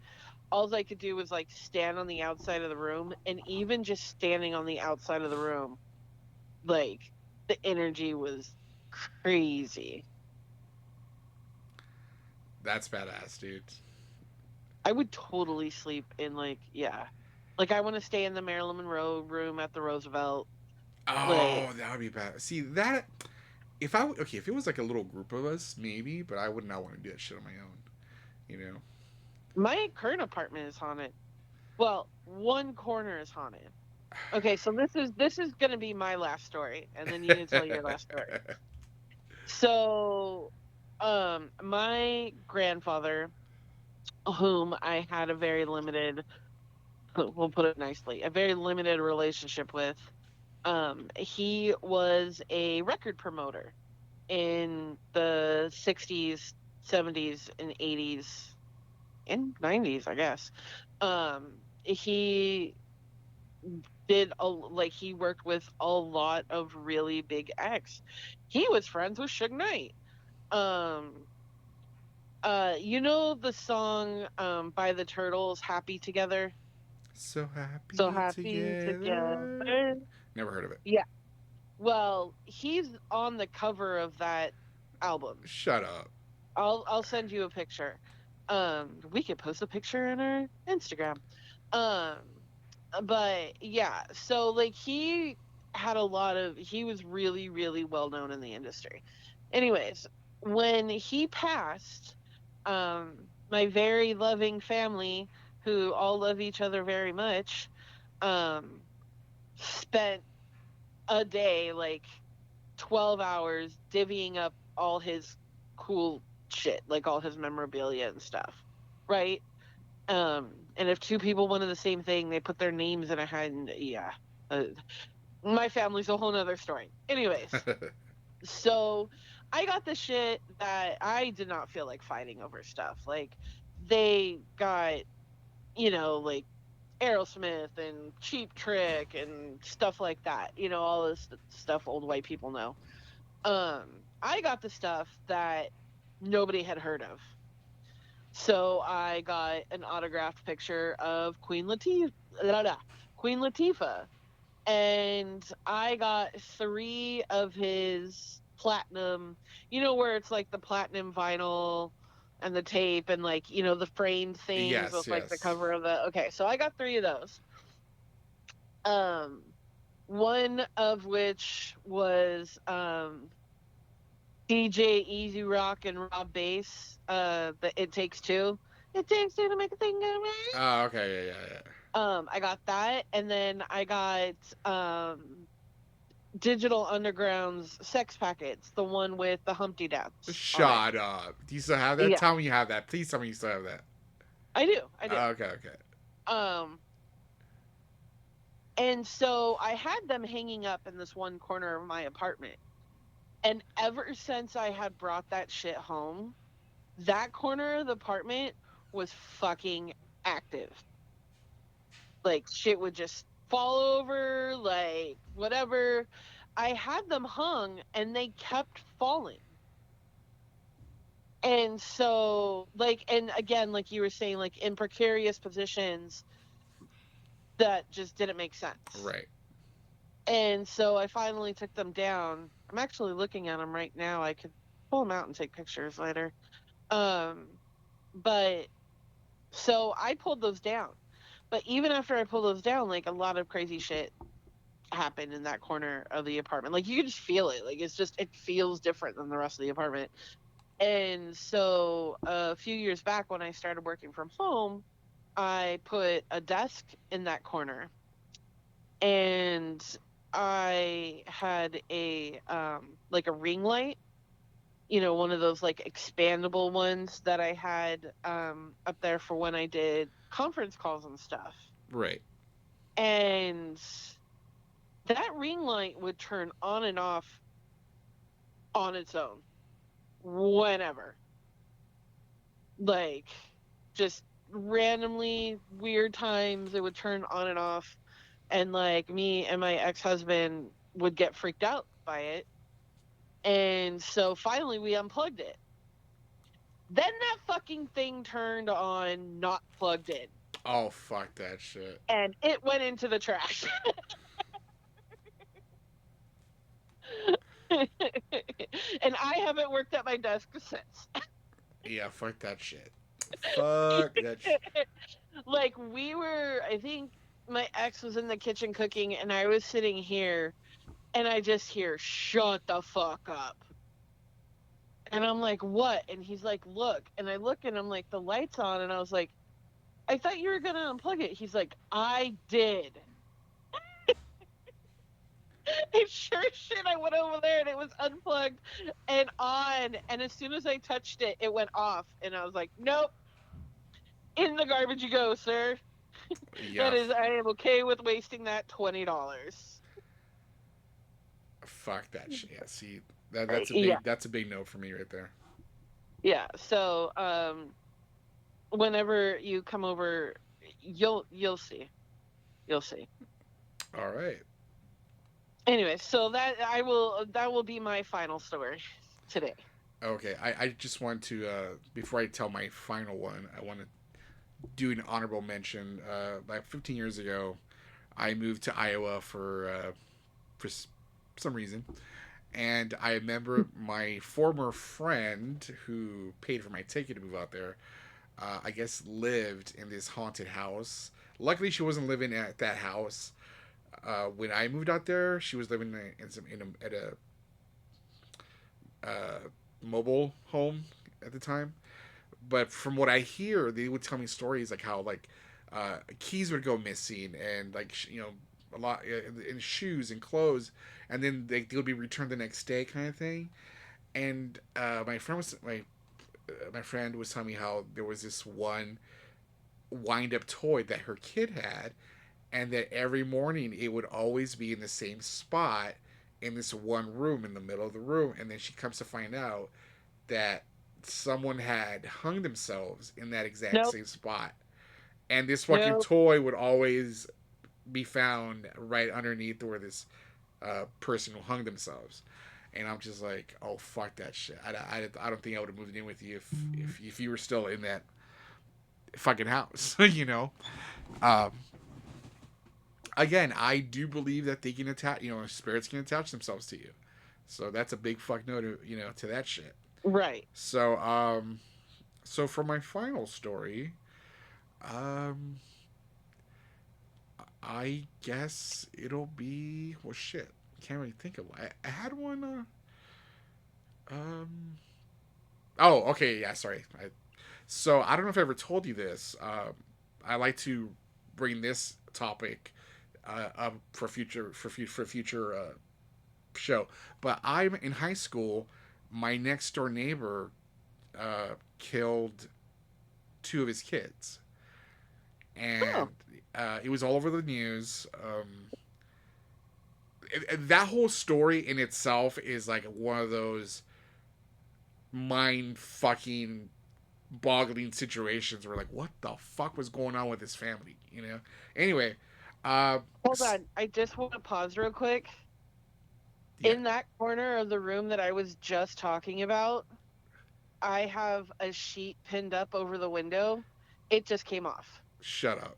all I could do was like stand on the outside of the room, and even just standing on the outside of the room, like the energy was crazy. That's badass, dude. I would totally sleep in like I want to stay in the Marilyn Monroe room at the Roosevelt. Like Oh, that would be bad. See that if it was like a little group of us, maybe, but I would not want to do that shit on my own. You know. my current apartment is haunted. Well, one corner is haunted. Okay, so this is gonna be my last story, and then you need to tell your last story. So, my grandfather, whom I had a very limited, we'll put it nicely, a very limited relationship with, he was a record promoter in the 60s, 70s, and 80s, and 90s, I guess. He he worked with a lot of really big acts. He was friends with Suge Knight. Um, you know the song by the Turtles, "Happy Together"? So So happy happy together. together. Never heard of it. Yeah. Well, he's on the cover of that album. Shut up. I'll send you a picture. We could post a picture in our Instagram. Um, but yeah, so like he was really, really well known in the industry. Anyways, when he passed, my very loving family, who all love each other very much, um, spent a day, like 12 hours, divvying up all his cool shit, like all his memorabilia and stuff, right? And if two people wanted the same thing, they put their names in a hat, and yeah. Uh, my family's a whole nother story. Anyways, so I got the shit that I did not feel like fighting over stuff. Like they got, like Aerosmith and Cheap Trick and stuff like that. All this stuff old white people know. I got the stuff that nobody had heard of. So I got an autographed picture of Queen Latifah, and I got 3 of his platinum, where it's like the platinum vinyl and the tape and like, the framed things Yes, with like the yes. cover of the. Okay, so I got 3 of those. Um, one of which was DJ Easy Rock and Rob Bass. The It Takes Two. It takes two to make a thing go right. Oh, okay, yeah. I got that, and then I got Digital Underground's Sex Packets, the one with the Humpty Dance on it. Shut up. Do you still have that? Yeah, Tell me you have that. Please tell me you still have that. I do. I do. Okay. Um, and so I had them hanging up in this one corner of my apartment. And ever since I had brought that shit home, that corner of the apartment was fucking active. Like shit would just fall over, like whatever. I had them hung and they kept falling. And so, like, and again, like you were saying, like in precarious positions that just didn't make sense. Right. And so I finally took them down. I'm actually looking at them right now. I could pull them out and take pictures later. But so I pulled those down. But even after I pulled those down, like a lot of crazy shit happened in that corner of the apartment. Like you could just feel it. Like it feels different than the rest of the apartment. And so a few years back when I started working from home, I put a desk in that corner. And I had a like a ring light, one of those like expandable ones that I had up there for when I did conference calls and stuff. Right. And that ring light would turn on and off on its own whenever. Like just randomly weird times it would turn on and off, and like me and my ex-husband would get freaked out by it. And so finally we unplugged it. Then that fucking thing turned on not plugged in. Oh, fuck that shit. And it went into the trash. And I haven't worked at my desk since. Yeah, fuck that shit. Fuck that shit. Like I think my ex was in the kitchen cooking and I was sitting here and I just hear, "Shut the fuck up." And I'm like, "What?" And he's like, "Look." And I look and I'm like, "The light's on." And I was like, "I thought you were going to unplug it." He's like, "I did." And sure as shit, I went over there and it was unplugged and on. And as soon as I touched it, it went off. And I was like, "Nope. In the garbage you go, sir." Yeah. I am okay with wasting that $20. Fuck that shit. Yeah, see, that's a Yeah. big no for me right there. Yeah. So, whenever you come over, you'll see. You'll see. All right. Anyway, so that will be my final story today. Okay, I just want to before I tell my final one, I want to do an honorable mention. Like 15 years ago, I moved to Iowa for some reason, and I remember my former friend who paid for my ticket to move out there. I guess lived in this haunted house. Luckily, she wasn't living at that house. When I moved out there, she was living at a mobile home at the time. But from what I hear, they would tell me stories like how like keys would go missing and like a lot in shoes and clothes, and then they would be returned the next day, kind of thing. And my friend was telling me how there was this one wind up toy that her kid had, and that every morning it would always be in the same spot in this one room in the middle of the room, and then she comes to find out that someone had hung themselves in that exact Nope. same spot, and this fucking Nope. toy would always be found right underneath where this person who hung themselves. And I'm just like, oh fuck that shit. I don't think I would have moved in with you if you were still in that fucking house, you know. again, I do believe that they can attach, spirits can attach themselves to you. So that's a big fuck no to, to that shit. Right. So for my final story, um, I guess it'll be, well, shit. Can't really think of one. I had one. Oh, okay, yeah. Sorry. So I don't know if I ever told you this. I like to bring this topic up for future show. But I'm in high school. My next door neighbor killed two of his kids, and it was all over the news. That whole story in itself is like one of those mind fucking boggling situations where like, what the fuck was going on with this family, anyway. Hold on, I just want to pause real quick. Yeah. In that corner of the room that I was just talking about, I have a sheet pinned up over the window. It just came off. Shut up.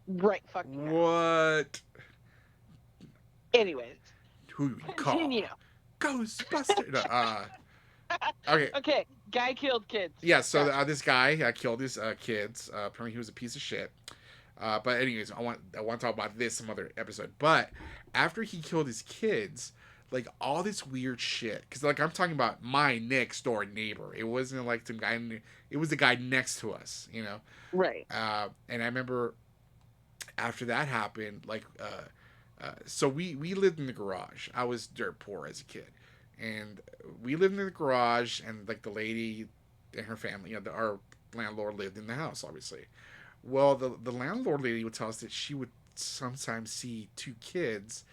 Right fucking now. What? Anyways, Who you call? continue. Ghostbuster. No, okay. Okay, guy killed kids. Yeah, so Gotcha. this guy killed his kids. Apparently he was a piece of shit. But anyways, I want to talk about this some other episode. But after he killed his kids, like all this weird shit, because like I'm talking about my next door neighbor. It wasn't like some guy. It was the guy next to us. Right. And I remember after that happened, like so we lived in the garage. I was dirt poor as a kid, and we lived in the garage, and like the lady and her family, our landlord lived in the house, obviously. Well, the landlord lady would tell us that she would sometimes see two kids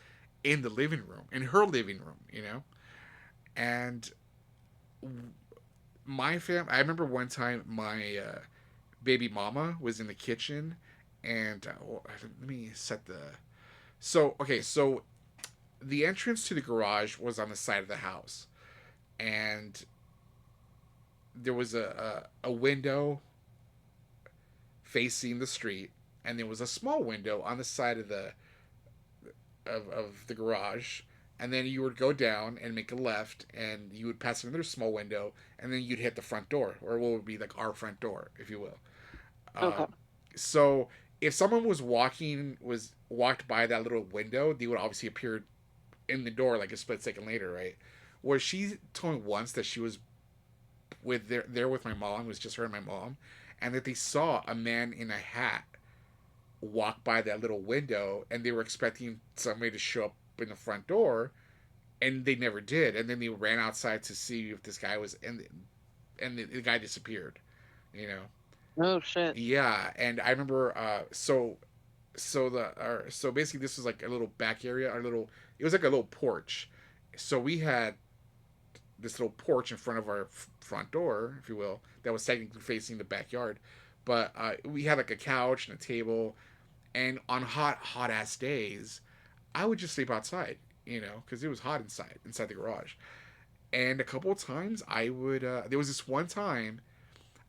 in the living room, in her living room, and my family. I remember one time my baby mama was in the kitchen, and let me set the. So okay, so the entrance to the garage was on the side of the house, and there was a window facing the street, and there was a small window on the side of the garage, and then you would go down and make a left, and you would pass another small window, and then you'd hit the front door, or what would be like our front door, if you will. Okay. So if someone walked by that little window, they would obviously appear in the door like a split second later, right? Where she told me once that she was there with my mom, it was just her and my mom, and that they saw a man in a hat walk by that little window, and they were expecting somebody to show up in the front door, and they never did. And then they ran outside to see if this guy was in, and the guy disappeared. Oh shit. Yeah, and I remember. So basically, this was like a little back area. It was like a little porch. So we had this little porch in front of our front door, if you will, that was technically facing the backyard. But we had like a couch and a table, and on hot ass days, I would just sleep outside, because it was hot inside the garage. And a couple of times I would. There was this one time,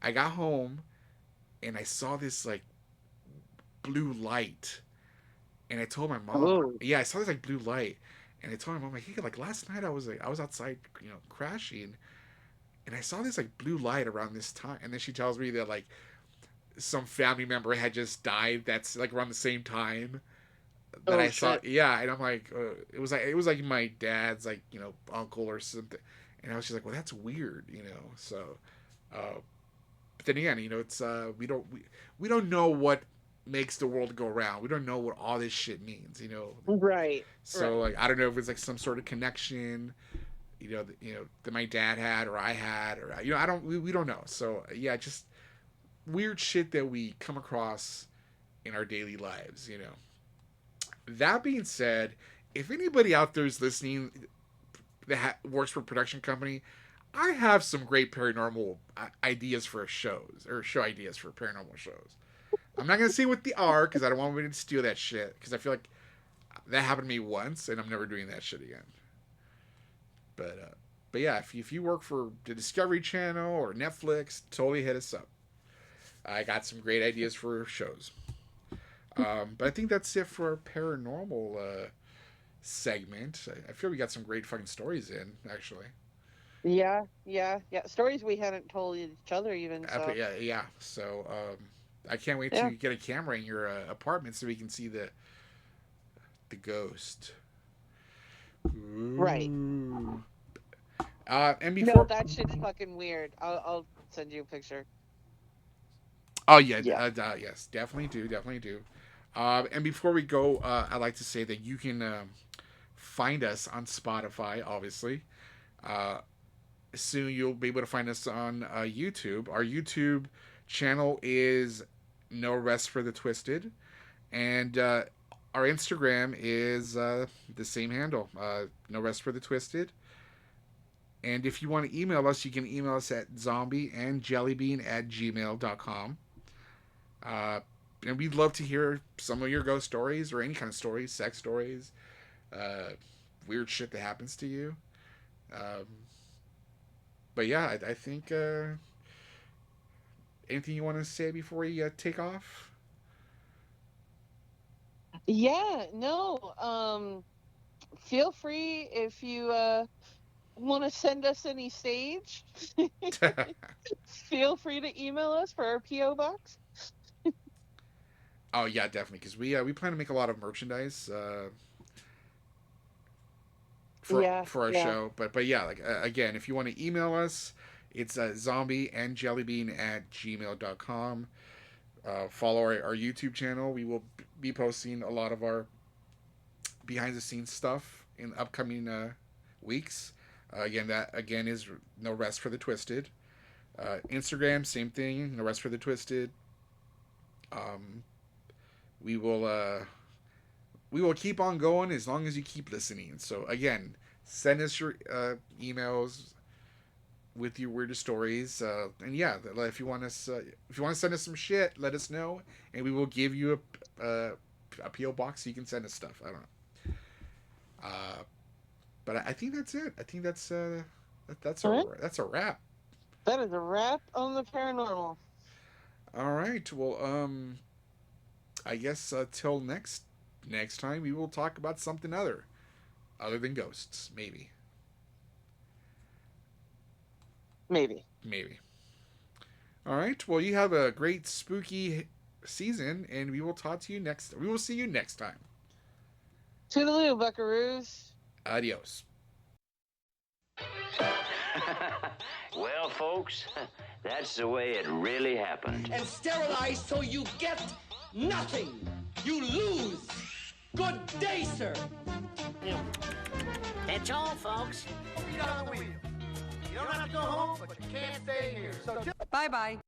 I got home, and I saw this like blue light, and I told my mom, Oh. yeah, I saw this like blue light, and I told my mom like, hey, like last night I was outside, crashing, and I saw this like blue light around this time, and then she tells me that like some family member had just died that's like around the same time that I saw. Shit. Yeah, and I'm like, it was like my dad's like uncle or something, and I was just like, well, that's weird, so but then again, it's we don't know what makes the world go round. We don't know what all this shit means, Right. So like I don't know if it's like some sort of connection, that my dad had or I had, or I don't we don't know. So yeah, just weird shit that we come across in our daily lives, That being said, if anybody out there is listening that works for a production company, I have some great paranormal ideas for shows, or show ideas for paranormal shows. I'm not going to say what they are, because I don't want anybody to steal that shit, because I feel like that happened to me once, and I'm never doing that shit again. But yeah, if you work for the Discovery Channel or Netflix, totally hit us up. I got some great ideas for shows. But I think that's it for our paranormal segment. I feel we got some great fucking stories in, actually. Yeah. Stories we hadn't told each other even. So. Yeah. So I can't wait Yeah. to get a camera in your apartment so we can see the ghost. Right. And No, before, that shit's fucking weird. I'll send you a picture. oh yeah, Yeah. yes, definitely do. And before we go, I'd like to say that you can find us on Spotify. Obviously, soon you'll be able to find us on YouTube. Our YouTube channel is No Rest for the Twisted, and our Instagram is the same handle, No Rest for the Twisted. And if you want to email us, you can email us at zombieandjellybean@gmail.com. And we'd love to hear some of your ghost stories or any kind of stories, sex stories, weird shit that happens to you. But yeah, I think anything you want to say before we take off? Yeah. No. Feel free if you want to send us any sage. Feel free to email us for our PO box. Oh yeah, definitely, because we plan to make a lot of merchandise for our Yeah. show. But yeah, like again, if you want to email us, it's zombieandjellybean@gmail.com. Follow our YouTube channel. We will be posting a lot of our behind the scenes stuff in upcoming weeks. That again is No Rest for the Twisted. Instagram, same thing. No Rest for the Twisted. We will keep on going as long as you keep listening. So again, send us your emails with your weirdest stories, and yeah, if you want to send us some shit, let us know, and we will give you a PO box so you can send us stuff. I don't know. But I think that's it. I think that's that's a wrap. That is a wrap on the paranormal. All right. Well, I guess till next time we will talk about something other than ghosts, maybe. Maybe. All right. Well, you have a great spooky season, and we will see you next time. Toodaloo, buckaroos. Adios. Well, folks, that's the way it really happened. And sterilized so you get nothing. You lose. Good day, sir. That's all, folks. Feet on the wheel. You don't have to go home, but you can't stay here. So Bye-bye.